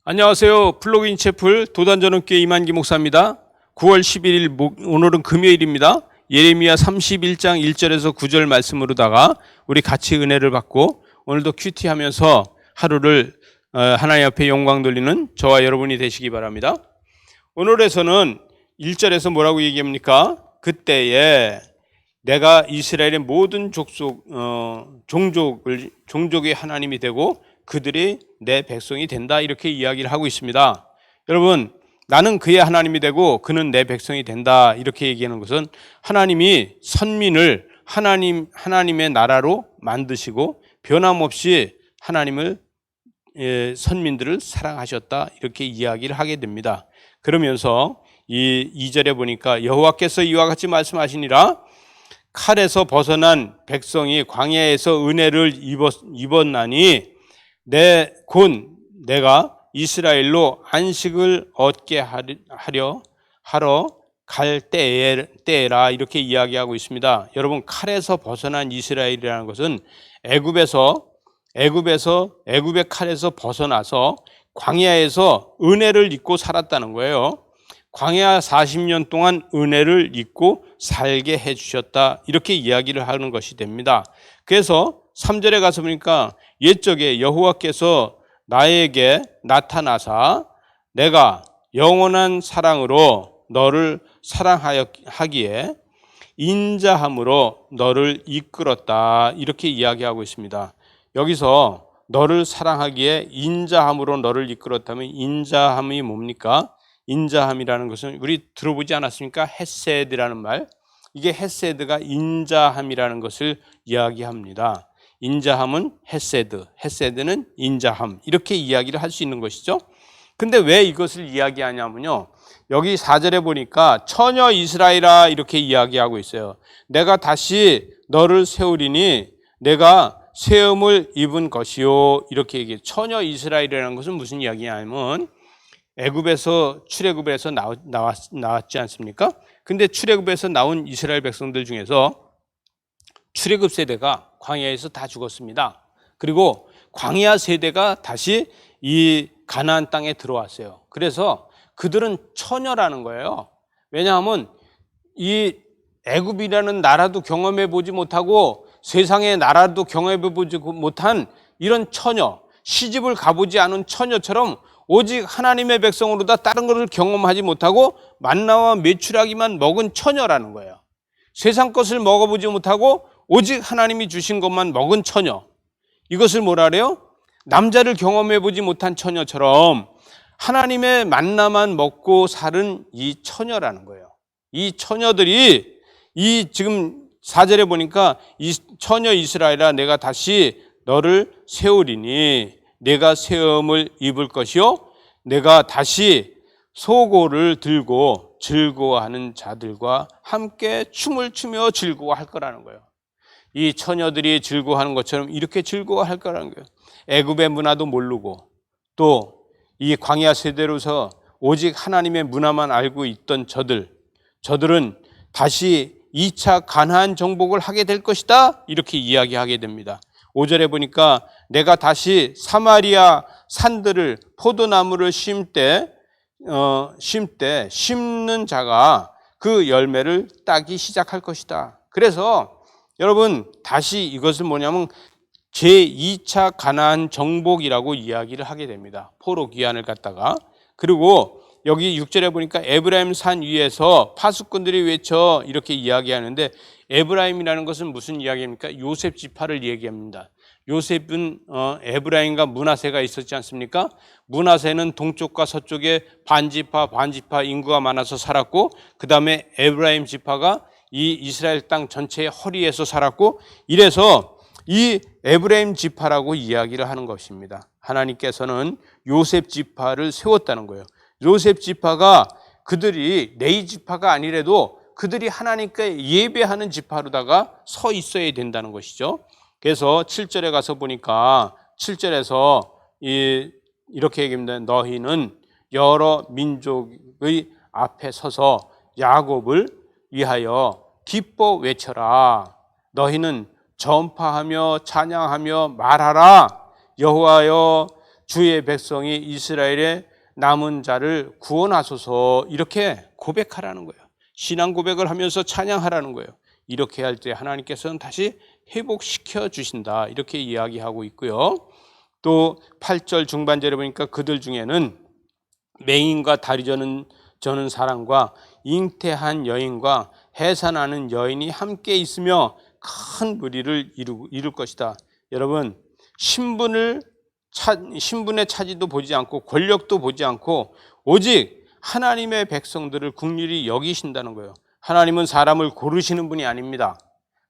안녕하세요. 플로그인 채플 도단전원교회 이만기 목사입니다. 9월 11일 오늘은 금요일입니다. 예레미야 31장 1절에서 9절 말씀으로다가 우리 같이 은혜를 받고 오늘도 큐티하면서 하루를 하나님 앞에 영광 돌리는 저와 여러분이 되시기 바랍니다. 오늘에서는 1절에서 뭐라고 얘기합니까? 그때에 내가 이스라엘의 모든 종족의 하나님이 되고 그들이 내 백성이 된다, 이렇게 이야기를 하고 있습니다. 여러분, 나는 그의 하나님이 되고 그는 내 백성이 된다, 이렇게 얘기하는 것은 하나님이 선민을 하나님의 나라로 만드시고 변함없이 선민들을 사랑하셨다, 이렇게 이야기를 하게 됩니다. 그러면서 이 2절에 보니까 여호와께서 이와 같이 말씀하시니라. 칼에서 벗어난 백성이 광야에서 은혜를 입었나니 내가 이스라엘로 안식을 얻게 하러 갈 때에라, 이렇게 이야기하고 있습니다. 여러분, 칼에서 벗어난 이스라엘이라는 것은 애굽의 칼에서 벗어나서 광야에서 은혜를 입고 살았다는 거예요. 광야 40년 동안 은혜를 입고 살게 해주셨다, 이렇게 이야기를 하는 것이 됩니다. 그래서 3절에 가서 보니까 옛적에 여호와께서 나에게 나타나사 내가 영원한 사랑으로 너를 사랑하기에 인자함으로 너를 이끌었다, 이렇게 이야기하고 있습니다. 여기서 너를 사랑하기에 인자함으로 너를 이끌었다면 인자함이 뭡니까? 인자함이라는 것은 우리 들어보지 않았습니까? 헤세드라는 말. 이게 헤세드가 인자함이라는 것을 이야기합니다. 인자함은 헤세드는 인자함, 이렇게 이야기를 할 수 있는 것이죠. 근데 왜 이것을 이야기하냐면요, 여기 4절에 보니까 처녀 이스라엘아, 이렇게 이야기하고 있어요. 내가 다시 너를 세우리니 내가 세움을 입은 것이요, 이렇게 얘기해요. 처녀 이스라엘이라는 것은 무슨 이야기냐면 출애굽에서 나왔지 않습니까? 근데 출애굽에서 나온 이스라엘 백성들 중에서 출애굽 세대가 광야에서 다 죽었습니다. 그리고 광야 세대가 다시 이 가나안 땅에 들어왔어요. 그래서 그들은 처녀라는 거예요. 왜냐하면 이 애굽이라는 나라도 경험해 보지 못하고 세상의 나라도 경험해 보지 못한 이런 처녀, 시집을 가보지 않은 처녀처럼 오직 하나님의 백성으로다 다른 것을 경험하지 못하고 만나와 메추라기만 먹은 처녀라는 거예요. 세상 것을 먹어보지 못하고 오직 하나님이 주신 것만 먹은 처녀. 이것을 뭐라 그래요? 남자를 경험해보지 못한 처녀처럼 하나님의 만나만 먹고 사는 이 처녀라는 거예요. 이 처녀들이 지금 4절에 보니까 이 처녀 이스라엘아, 내가 다시 너를 세우리니 내가 세움을 입을 것이요 내가 다시 소고를 들고 즐거워하는 자들과 함께 춤을 추며 즐거워할 거라는 거예요. 이 처녀들이 즐거워하는 것처럼 이렇게 즐거워할 거라는 거예요. 애굽의 문화도 모르고 또 이 광야 세대로서 오직 하나님의 문화만 알고 있던 저들은 다시 2차 가나안 정복을 하게 될 것이다, 이렇게 이야기하게 됩니다. 5절에 보니까 내가 다시 사마리아 산들을 포도나무를 심는 자가 그 열매를 따기 시작할 것이다. 그래서 여러분, 다시 이것을 뭐냐면 제2차 가나안 정복이라고 이야기를 하게 됩니다. 포로 귀환을 갖다가. 그리고 여기 6절에 보니까 에브라임 산 위에서 파수꾼들이 외쳐, 이렇게 이야기하는데 에브라임이라는 것은 무슨 이야기입니까? 요셉 지파를 얘기합니다. 요셉은 에브라임과 므낫세가 있었지 않습니까? 므낫세는 동쪽과 서쪽에 반지파 인구가 많아서 살았고, 그 다음에 에브라임 지파가 이 이스라엘 땅 전체의 허리에서 살았고, 이래서 이 에브라임 지파라고 이야기를 하는 것입니다. 하나님께서는 요셉 지파를 세웠다는 거예요. 요셉 지파가 그들이 레위 지파가 아니래도 그들이 하나님께 예배하는 지파로다가 서 있어야 된다는 것이죠. 그래서 7절에 가서 보니까 7절에서 이렇게 얘기합니다. 너희는 여러 민족의 앞에 서서 야곱을 위하여 기뻐 외쳐라. 너희는 전파하며 찬양하며 말하라. 여호와여 주의 백성이 이스라엘의 남은 자를 구원하소서 이렇게 고백하라는 거예요. 신앙 고백을 하면서 찬양하라는 거예요. 이렇게 할 때 하나님께서는 다시 회복시켜 주신다 이렇게 이야기하고 있고요. 또 8절 중반절에 보니까 그들 중에는 맹인과 다리 저는 사람과 잉태한 여인과 해산하는 여인이 함께 있으며 큰 무리를 이룰 것이다. 여러분, 신분의 차지도 보지 않고 권력도 보지 않고 오직 하나님의 백성들을 긍휼히 여기신다는 거예요. 하나님은 사람을 고르시는 분이 아닙니다.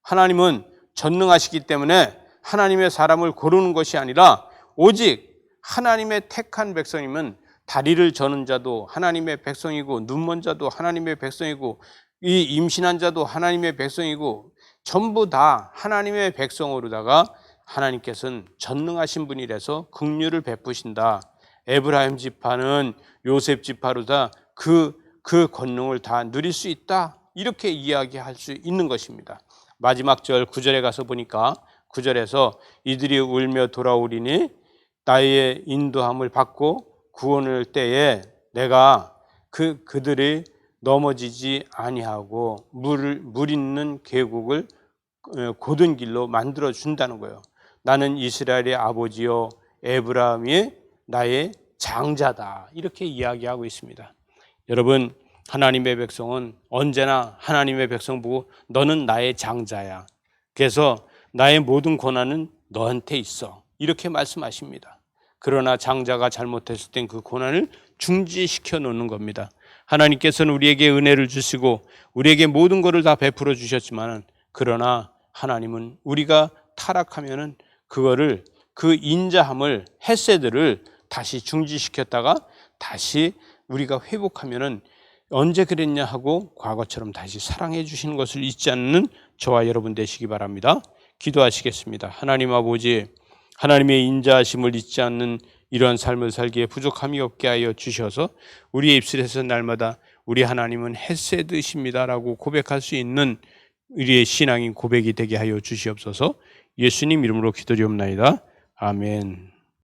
하나님은 전능하시기 때문에 하나님의 사람을 고르는 것이 아니라 오직 하나님의 택한 백성이면 다리를 저는 자도 하나님의 백성이고 눈먼 자도 하나님의 백성이고 이 임신한 자도 하나님의 백성이고 전부 다 하나님의 백성으로다가 하나님께서는 전능하신 분이라서 긍휼을 베푸신다. 에브라임 지파는 요셉 지파로다 그 권능을 다 누릴 수 있다. 이렇게 이야기할 수 있는 것입니다. 마지막 절 9절에 가서 보니까 9절에서 이들이 울며 돌아오리니 나의 인도함을 받고 구원할 때에 내가 그들이 넘어지지 아니하고 물 있는 계곡을 고든 길로 만들어 준다는 거예요. 나는 이스라엘의 아버지요 에브라임이 나의 장자다 이렇게 이야기하고 있습니다. 여러분, 하나님의 백성은 언제나 하나님의 백성 보고 너는 나의 장자야. 그래서 나의 모든 권한은 너한테 있어. 이렇게 말씀하십니다. 그러나 장자가 잘못했을 땐 그 고난을 중지시켜 놓는 겁니다. 하나님께서는 우리에게 은혜를 주시고 우리에게 모든 것을 다 베풀어 주셨지만 그러나 하나님은 우리가 타락하면은 그거를 그 인자함을 헤세드를 다시 중지시켰다가 다시 우리가 회복하면은 언제 그랬냐 하고 과거처럼 다시 사랑해 주시는 것을 잊지 않는 저와 여러분 되시기 바랍니다. 기도하시겠습니다. 하나님 아버지, 하나님의 인자하심을 잊지 않는 이러한 삶을 살기에 부족함이 없게 하여 주셔서 우리의 입술에서 날마다 우리 하나님은 헤세드십니다라고 고백할 수 있는 우리의 신앙인 고백이 되게 하여 주시옵소서. 예수님 이름으로 기도드리옵나이다. 아멘.